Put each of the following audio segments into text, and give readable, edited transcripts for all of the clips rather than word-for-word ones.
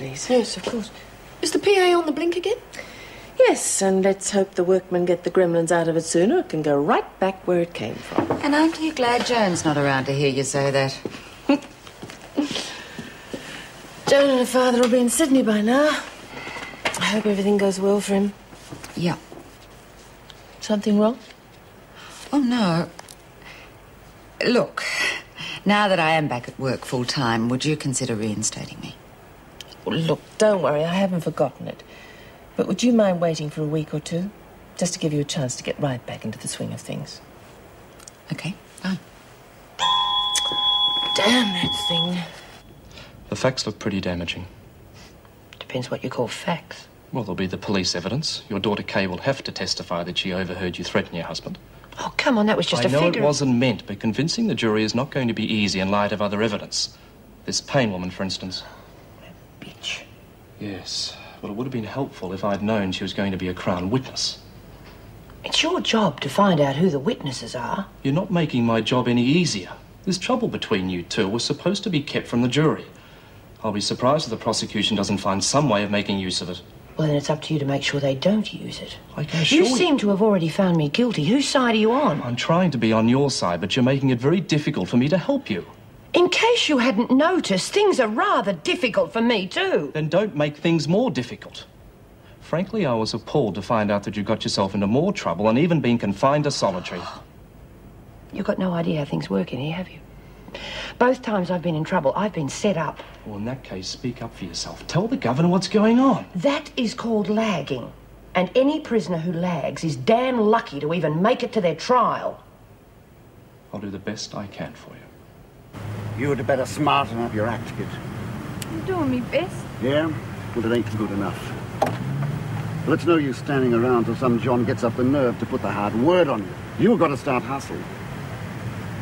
Please. Yes, of course. Is the PA on the blink again? Yes, and let's hope the workmen get the gremlins out of it sooner. It can go right back where it came from. And aren't you glad Joan's not around to hear you say that? Joan and her father will be in Sydney by now. I hope everything goes well for him. Yeah. Something wrong? Oh, no. Look, now that I am back at work full-time, would you consider reinstating me? Well, look, don't worry, I haven't forgotten it. But would you mind waiting for a week or two? Just to give you a chance to get right back into the swing of things. Okay, fine. Damn that thing. The facts look pretty damaging. Depends what you call facts. Well, there'll be the police evidence. Your daughter Kay will have to testify that she overheard you threaten your husband. Oh, come on, that was just a figure. I know it wasn't meant, but convincing the jury is not going to be easy in light of other evidence. This Payne woman, for instance. That bitch. Yes. Well, it would have been helpful if I'd known she was going to be a Crown witness. It's your job to find out who the witnesses are. You're not making my job any easier. This trouble between you two was supposed to be kept from the jury. I'll be surprised if the prosecution doesn't find some way of making use of it. Well, then it's up to you to make sure they don't use it. I can assure you... You seem to have already found me guilty. Whose side are you on? I'm trying to be on your side, but you're making it very difficult for me to help you. In case you hadn't noticed, things are rather difficult for me, too. Then don't make things more difficult. Frankly, I was appalled to find out that you got yourself into more trouble and even been confined to solitary. You've got no idea how things work in here, have you? Both times I've been in trouble, I've been set up. Well, in that case, speak up for yourself. Tell the governor what's going on. That is called lagging. And any prisoner who lags is damn lucky to even make it to their trial. I'll do the best I can for you. You'd better smarten up your act, kid. I'm doing me best. Yeah? Well, it ain't good enough. Well, it's no use standing around till some John gets up the nerve to put the hard word on you. You've got to start hustling.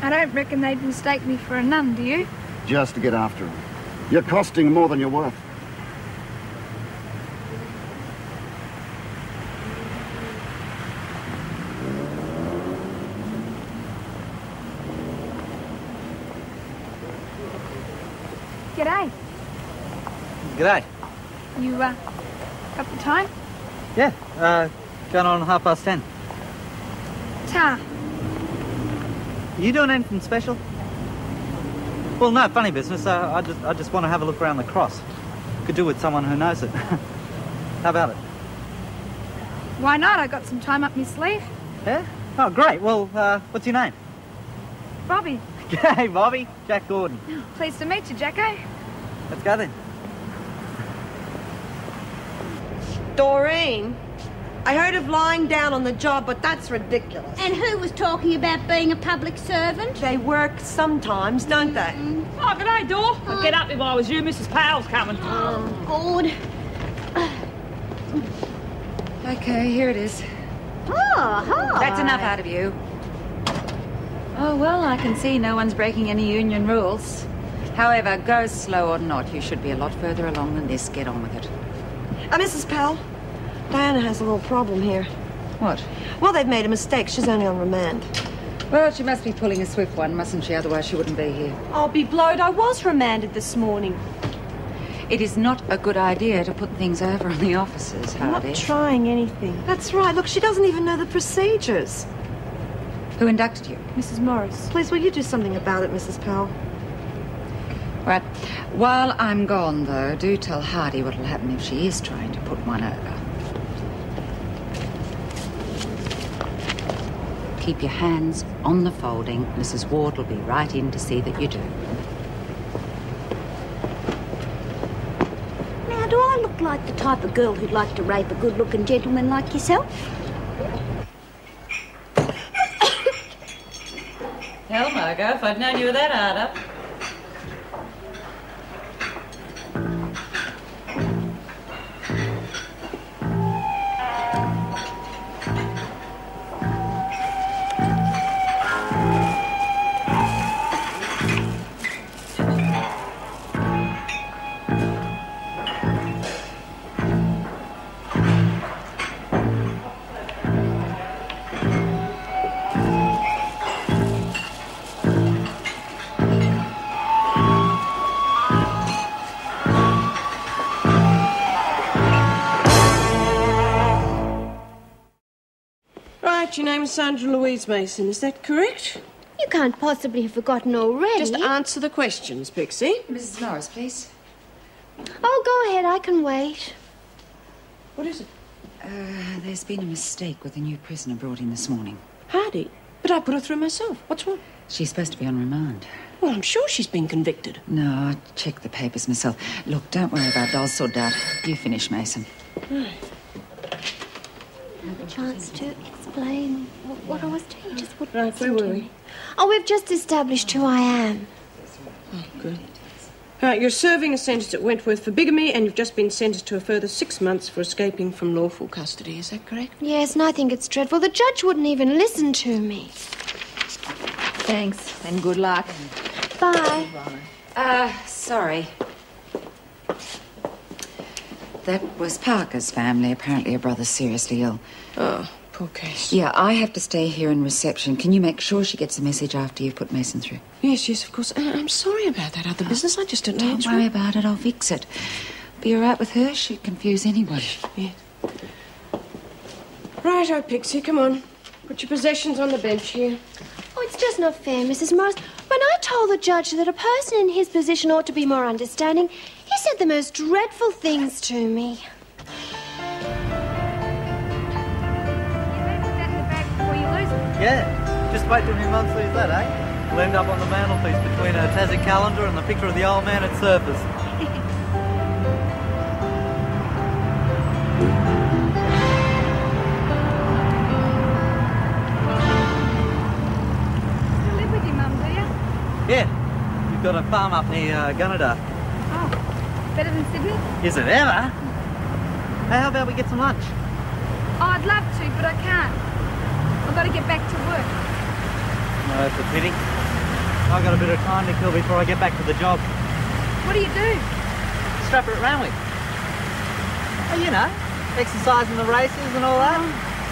I don't reckon they'd mistake me for a nun, do you? Just to get after him. You're costing more than you're worth. G'day. G'day. You, got the time? Yeah, going on 10:30. Ta. You doing anything special? Well, no, funny business. I just want to have a look around the cross. Could do with someone who knows it. How about it? Why not? I got some time up my sleeve. Yeah? Oh, great. Well, what's your name? Bobby. G'day, Bobby. Jack Gordon. Pleased to meet you, Jacko. Let's go then. Doreen, I heard of lying down on the job, but that's ridiculous. And who was talking about being a public servant? They work sometimes, don't they? Oh, g'day, Dor. I'd get up if I was you. Mrs. Powell's coming. Oh, good. Okay, here it is. Oh, hi. That's enough out of you. Oh, well, I can see no one's breaking any union rules. However, go slow or not, you should be a lot further along than this. Get on with it. Mrs. Powell, Diana has a little problem here. What? Well, they've made a mistake. She's only on remand. Well, she must be pulling a swift one, mustn't she? Otherwise she wouldn't be here. I'll be blowed. I was remanded this morning. It is not a good idea to put things over on the officers, I'm Hardy. not trying anything. That's right. Look, she doesn't even know the procedures. Who inducted you? Mrs. Morris. Please, will you do something about it, Mrs. Powell? Right. While I'm gone, though, do tell Hardy what'll happen if she is trying to put one over. Keep your hands on the folding. Mrs. Ward will be right in to see that you do. Now, do I look like the type of girl who'd like to rape a good-looking gentleman like yourself? Hell, Margot, if I'd known you were that hard up. right, your name is Sandra Louise Mason, is that correct? You can't possibly have forgotten already. Just answer the questions, Pixie. Mrs. Norris, please. Oh, go ahead, I can wait. What is it? There's been a mistake with a new prisoner brought in this morning. Hardy? But I put her through myself. What's wrong? She's supposed to be on remand. Well, I'm sure she's been convicted. No, I checked the papers myself. Look, don't worry about it. I'll sort it out. You finish, Mason. Have a chance to explain what I was doing. Just wouldn't Right, where were we? Oh, we've just established who I am. Oh, good. Right, you're serving a sentence at Wentworth for bigamy, and you've just been sentenced to a further 6 months for escaping from lawful custody. Is that correct? Yes, and I think it's dreadful. The judge wouldn't even listen to me. Thanks, and good luck. Bye. Sorry. That was Parker's family. Apparently, her brother's seriously ill. Oh, poor case. Yeah, I have to stay here in reception. Can you make sure she gets a message after you've put Mason through? Yes, of course. I'm sorry about that other business. I just don't know. Don't worry about it. I'll fix it. Be all right with her? She'd confuse anybody. Yes. Righto, Pixie, come on. Put your possessions on the bench here. Oh, it's just not fair, Mrs. Morris. When I told the judge that a person in his position ought to be more understanding, he said the most dreadful things to me. Yeah, just wait till my mum sees that, eh? We'll end up on the mantelpiece between a Tassie calendar and the picture of the old man at Surfers. You live with your mum, do you? Yeah, we've got a farm up near Gunnedah. Oh, better than Sydney? Is it ever? Hey, how about we get some lunch? Oh, I'd love to, but I can't. I've got to get back to work. No, that's a pity. I've got a bit of time to kill before I get back to the job. What do you do? Strap it around with. Oh, you know, exercising the races and all that.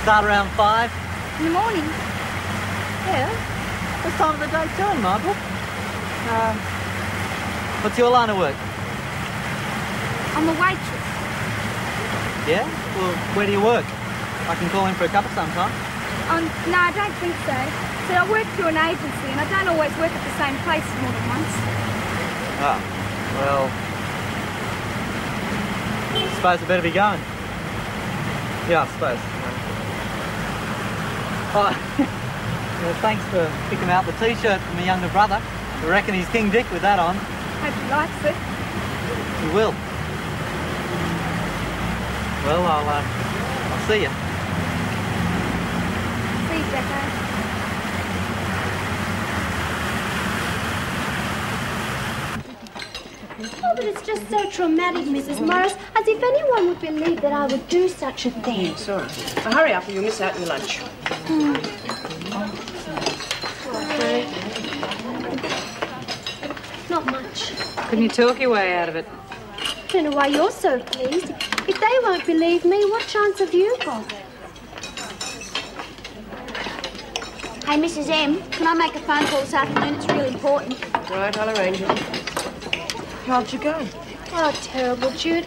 Start around 5. In the morning? Yeah, this time of the day too, Margaret. What's your line of work? I'm a waitress. Yeah? Well, where do you work? I can call in for a cuppa sometime. No, I don't think so. See, I work through an agency and I don't always work at the same place more than once. Oh, well, I suppose I better be going. Yeah, I suppose. Oh, well, thanks for picking out the T-shirt for my younger brother. I reckon he's King Dick with that on. Hope he likes it. He will. Well, I'll see you. See you, Jacko. Oh, but it's just so traumatic, Mrs. Morris, as if anyone would believe that I would do such a thing. Yes, all right. Now, hurry up or you'll miss out on your lunch. Not much. Couldn't you talk your way out of it? I don't know why you're so pleased. If they won't believe me, what chance have you got? Hey, Mrs. M, can I make a phone call this afternoon? It's really important. Right, I'll arrange it. How'd you go? Oh, terrible, Jude.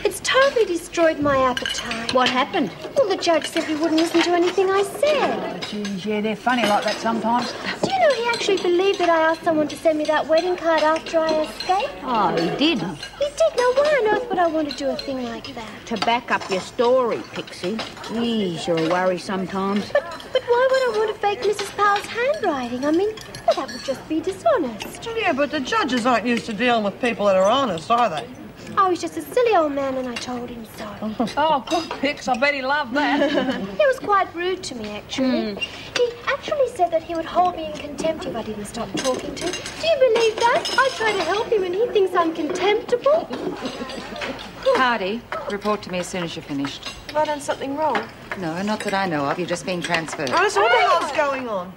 It's totally destroyed my appetite. What happened? Well, the judge said he wouldn't listen to anything I said. Geez, yeah, they're funny like that sometimes. Do you know he actually believed that I asked someone to send me that wedding card after I escaped? Oh, he did? He did. Now, why on earth would I want to do a thing like that? To back up your story, Pixie. Geez, you're a worry sometimes. But why would I want to fake Mrs. Powell's handwriting? I mean, well, that would just be dishonest. Yeah, but the judges aren't used to dealing with people that are honest, are they? Oh, he's just a silly old man, and I told him so. Oh, good Pix. I bet he loved that. He was quite rude to me, actually. He actually said that he would hold me in contempt if I didn't stop talking to him. Do you believe that? I try to help him, and he thinks I'm contemptible. Hardy, report to me as soon as you're finished. Have I done something wrong? No, not that I know of. You've just been transferred. Oh, so what the hell's going on?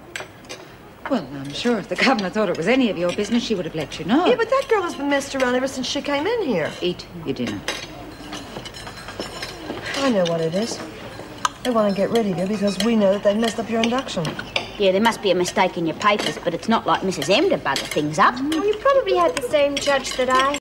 Well, I'm sure if the governor thought it was any of your business, she would have let you know. Yeah, but that girl has been messed around ever since she came in here. Eat your dinner. I know what it is. They want to get rid of you because we know that they messed up your induction. Yeah, there must be a mistake in your papers, but it's not like Mrs. M to bugger things up. Well, you probably had the same judge that I